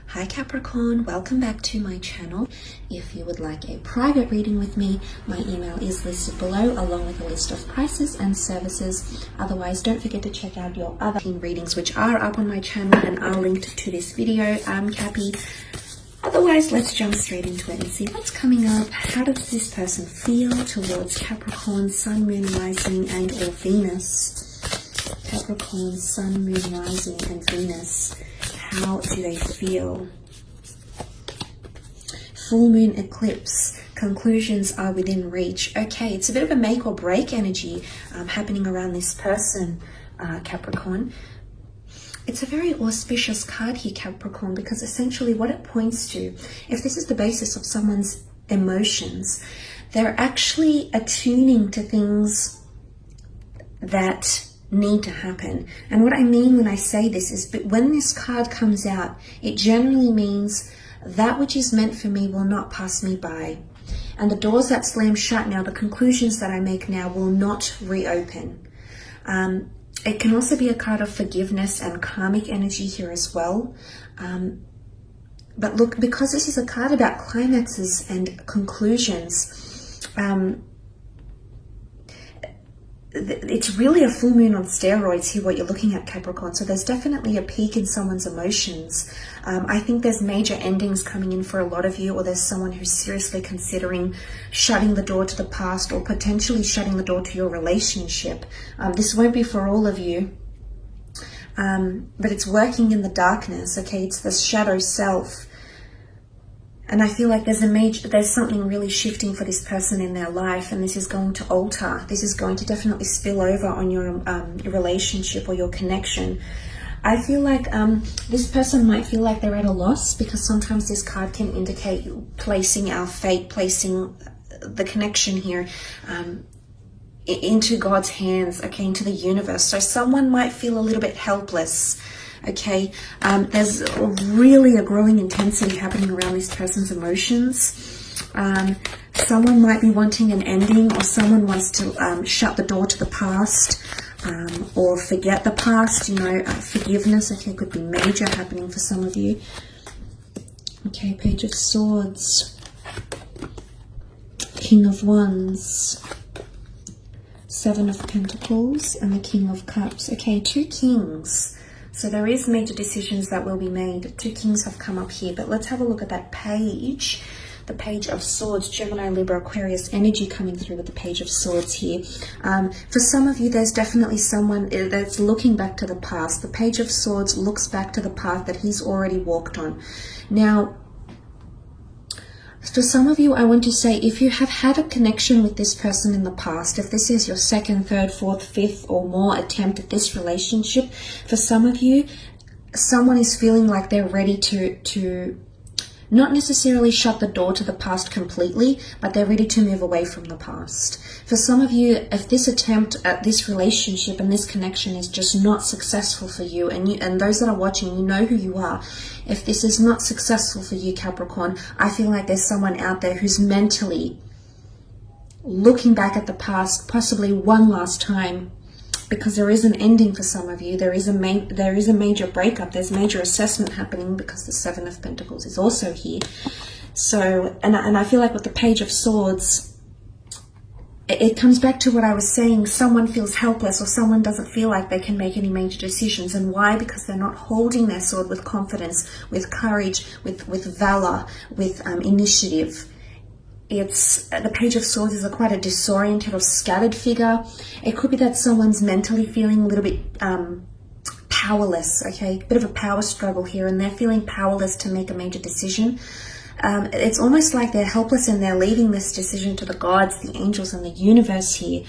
Hi Capricorn, welcome back to my channel. If you would like a private reading with me, my email is listed below along with a list of prices and services. Otherwise, don't forget to check out your other readings which are up on my channel and are linked to this video. I'm Cappy. Otherwise, let's jump straight into it and see what's coming up. How does this person feel towards Capricorn, Sun, Moon, Rising and or Venus? Capricorn, Sun, Moon, Rising and Venus. How do they feel? Full moon eclipse. Conclusions are within reach. Okay, it's a bit of a make or break energy happening around this person, Capricorn. It's a very auspicious card here, Capricorn, because essentially what it points to, if this is the basis of someone's emotions, they're actually attuning to things that need to happen. And what I mean when I say this is, but when this card comes out, it generally means that which is meant for me will not pass me by. And the doors that slam shut now, the conclusions that I make now will not reopen. It can also be a card of forgiveness and karmic energy here as well. But look, because this is a card about climaxes and conclusions, it's really a full moon on steroids here, what you're looking at, Capricorn. So there's definitely a peak in someone's emotions. I think there's major endings coming in for a lot of you, or there's someone who's seriously considering shutting the door to the past or potentially shutting the door to your relationship. This won't be for all of you, but it's working in the darkness, okay? It's the shadow self. And I feel like there's something really shifting for this person in their life, and this is going to alter. This is going to definitely spill over on your relationship or your connection. I feel like this person might feel like they're at a loss, because sometimes this card can indicate placing our fate, placing the connection here into God's hands, okay, into the universe. So someone might feel a little bit helpless. Okay, there's really a growing intensity happening around this person's emotions. Someone might be wanting an ending, or someone wants to shut the door to the past, or forget the past, you know, forgiveness, okay, could be major happening for some of you. Okay, Page of Swords, King of Wands, Seven of Pentacles, and the King of Cups. Okay, two kings. So there is major decisions that will be made. Two kings have come up here, but let's have a look at that page. The Page of Swords, Gemini, Libra, Aquarius energy coming through with the Page of Swords here. For some of you, there's definitely someone that's looking back to the past. The Page of Swords looks back to the path that he's already walked on. Now, for some of you, I want to say, if you have had a connection with this person in the past, if this is your second, third, fourth, fifth or more attempt at this relationship, for some of you, someone is feeling like they're ready to not necessarily shut the door to the past completely, but they're ready to move away from the past. For some of you, if this attempt at this relationship and this connection is just not successful for you, and those that are watching, you know who you are. If this is not successful for you, Capricorn, I feel like there's someone out there who's mentally looking back at the past, possibly one last time, because there is an ending for some of you. There is a major breakup. There's major assessment happening, because the Seven of Pentacles is also here. So, and I feel like with the Page of Swords, it comes back to what I was saying. Someone feels helpless, or someone doesn't feel like they can make any major decisions. And why? Because they're not holding their sword with confidence, with courage, with valor, with initiative. It's the Page of Swords is quite a disoriented or scattered figure. It could be that someone's mentally feeling a little bit powerless, okay? A bit of a power struggle here, and they're feeling powerless to make a major decision. It's almost like they're helpless, and they're leaving this decision to the gods, the angels, and the universe here.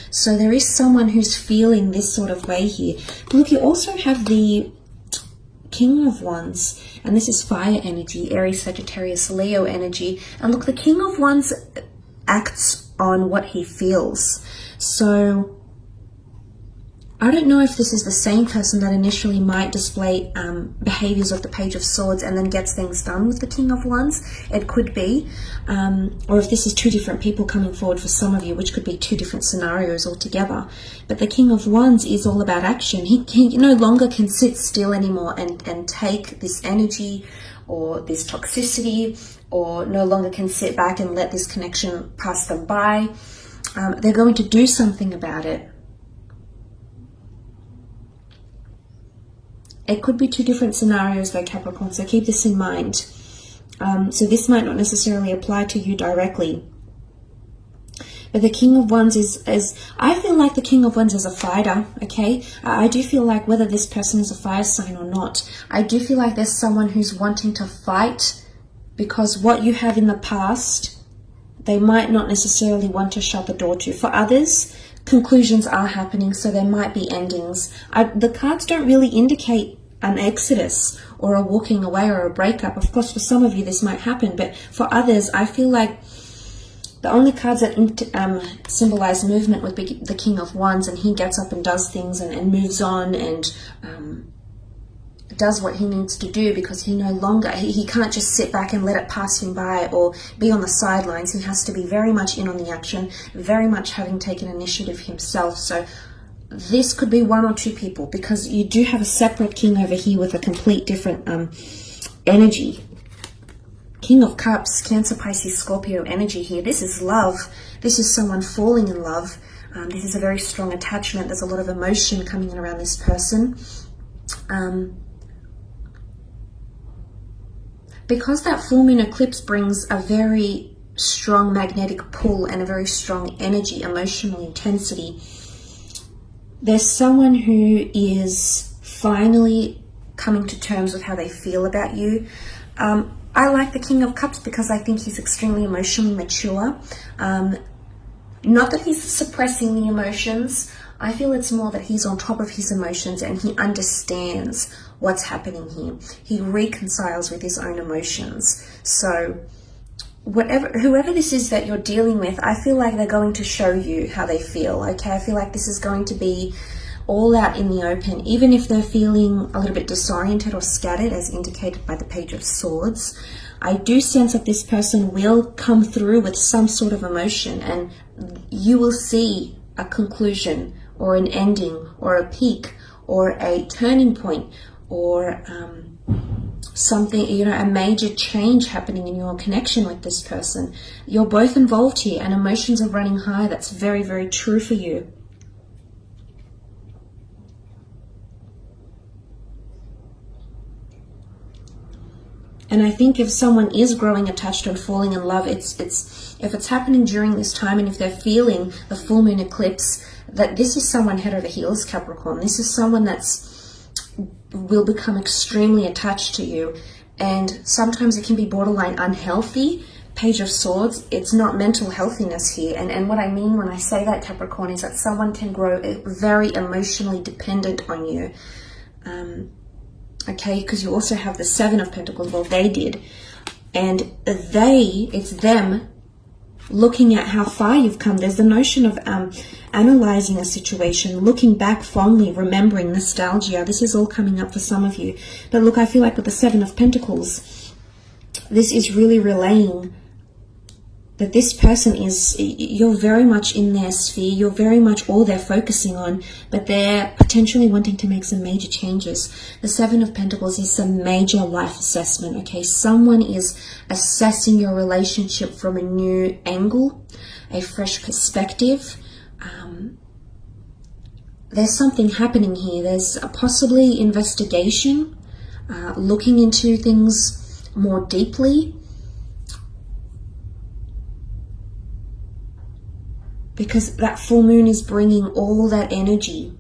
So there is someone who's feeling this sort of way here. Look, you also have the King of Wands, and this is fire energy, Aries, Sagittarius, Leo energy. And look, the King of Wands acts on what he feels. So I don't know if this is the same person that initially might display behaviors of the Page of Swords and then gets things done with the King of Wands. It could be. Or if this is two different people coming forward for some of you, which could be two different scenarios altogether. But the King of Wands is all about action. He no longer can sit still anymore and take this energy or this toxicity, or no longer can sit back and let this connection pass them by. They're going to do something about it. It could be two different scenarios though, Capricorn, so keep this in mind. So this might not necessarily apply to you directly. But the King of Wands is I feel like the King of Wands is a fighter, okay? I do feel like whether this person is a fire sign or not, I do feel like there's someone who's wanting to fight because what you have in the past, they might not necessarily want to shut the door to. For others, conclusions are happening, so there might be endings. The cards don't really indicate an exodus or a walking away or a breakup. Of course, for some of you this might happen, but for others, I feel like the only cards that symbolize movement would be the King of Wands, and he gets up and does things and moves on and does what he needs to do, because he no longer, he can't just sit back and let it pass him by or be on the sidelines. He has to be very much in on the action, very much having taken initiative himself. So this could be one or two people, because you do have a separate king over here with a complete different energy. King of Cups, Cancer, Pisces, Scorpio energy here. This is love. This is someone falling in love. This is a very strong attachment. There's a lot of emotion coming in around this person. Because that full moon eclipse brings a very strong magnetic pull and a very strong energy, emotional intensity, there's someone who is finally coming to terms with how they feel about you. I like the King of Cups because I think he's extremely emotionally mature. Not that he's suppressing the emotions. I feel it's more that he's on top of his emotions and he understands what's happening here. He reconciles with his own emotions. So whoever this is that you're dealing with, I feel like they're going to show you how they feel, okay? I feel like this is going to be all out in the open, even if they're feeling a little bit disoriented or scattered, as indicated by the Page of Swords. I do sense that this person will come through with some sort of emotion, and you will see a conclusion or an ending or a peak or a turning point or something, you know, a major change happening in your connection with this person. You're both involved here and emotions are running high. That's very, very true for you. And I think if someone is growing attached and falling in love, if it's happening during this time, and if they're feeling the full moon eclipse, that this is someone head over heels, Capricorn. This is someone will become extremely attached to you, and sometimes it can be borderline unhealthy. Page of Swords, it's not mental healthiness here, and what I mean when I say that, Capricorn, is that someone can grow very emotionally dependent on you. Okay, because you also have the Seven of Pentacles. Well, they did. And it's them looking at how far you've come. There's the notion of analyzing a situation, looking back fondly, remembering, nostalgia. This is all coming up for some of you. But look, I feel like with the Seven of Pentacles, this is really relaying that this person you're very much in their sphere, you're very much all they're focusing on, but they're potentially wanting to make some major changes. The Seven of Pentacles is some major life assessment, okay? Someone is assessing your relationship from a new angle, a fresh perspective. There's something happening here. There's possibly investigation, looking into things more deeply, because that full moon is bringing all that energy.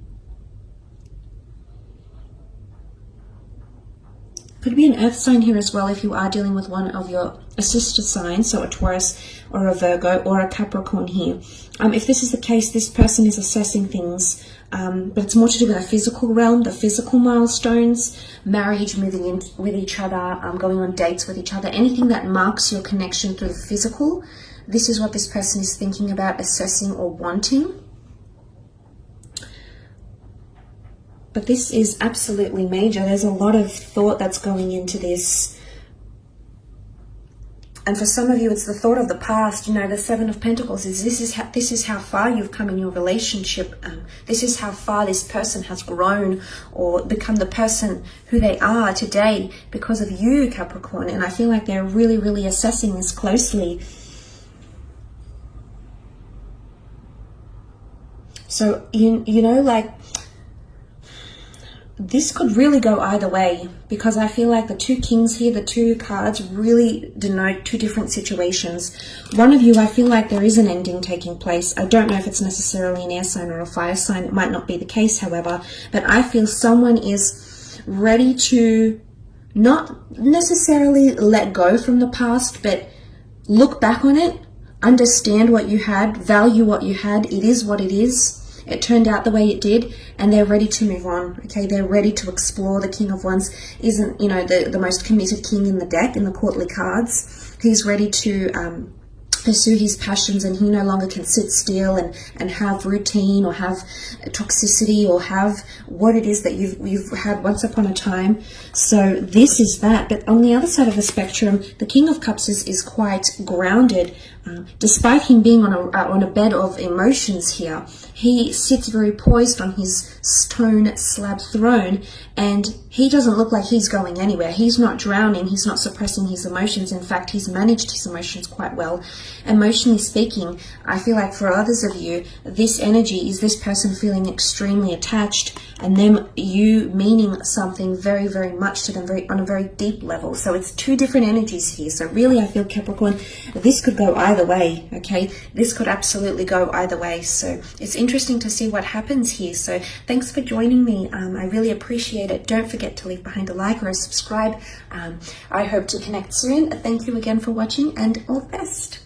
Could be an earth sign here as well if you are dealing with one of your sister signs, so a Taurus or a Virgo or a Capricorn here. If this is the case, this person is assessing things, but it's more to do with a physical realm, the physical milestones, marriage, moving in with each other, going on dates with each other, anything that marks your connection through the physical. This is what this person is thinking about, assessing or wanting. But this is absolutely major. There's a lot of thought that's going into this. And for some of you, it's the thought of the past. You know, the Seven of Pentacles is this is how far you've come in your relationship. This is how far this person has grown or become the person who they are today because of you, Capricorn. And I feel like they're really, really assessing this closely. So, you know, like, this could really go either way, because I feel like the two kings here, the two cards, really denote two different situations. One of you, I feel like there is an ending taking place. I don't know if it's necessarily an air sign or a fire sign. It might not be the case, however, but I feel someone is ready to not necessarily let go from the past, but look back on it, understand what you had, value what you had. It is what it is. It turned out the way it did, and they're ready to move on. Okay, they're ready to explore. The King of Wands isn't, you know, the most committed king in the deck, in the courtly cards. He's ready to pursue his passions, and he no longer can sit still and have routine or have toxicity or have what it is that you've had once upon a time. So this is that. But on the other side of the spectrum, the King of Cups is quite grounded. Despite him being on a bed of emotions here, he sits very poised on his stone slab throne, and he doesn't look like he's going anywhere. He's not drowning. He's not suppressing his emotions. In fact, he's managed his emotions quite well. Emotionally speaking, I feel like for others of you, this energy is this person feeling extremely attached, and them, you meaning something very, very much to them, on a very deep level. So it's two different energies here. So really, I feel, Capricorn, this could go either way, okay? This could absolutely go either way. So it's interesting to see what happens here. So thanks for joining me. I really appreciate it. Don't forget to leave behind a like or a subscribe. I hope to connect soon. Thank you again for watching, and all the best.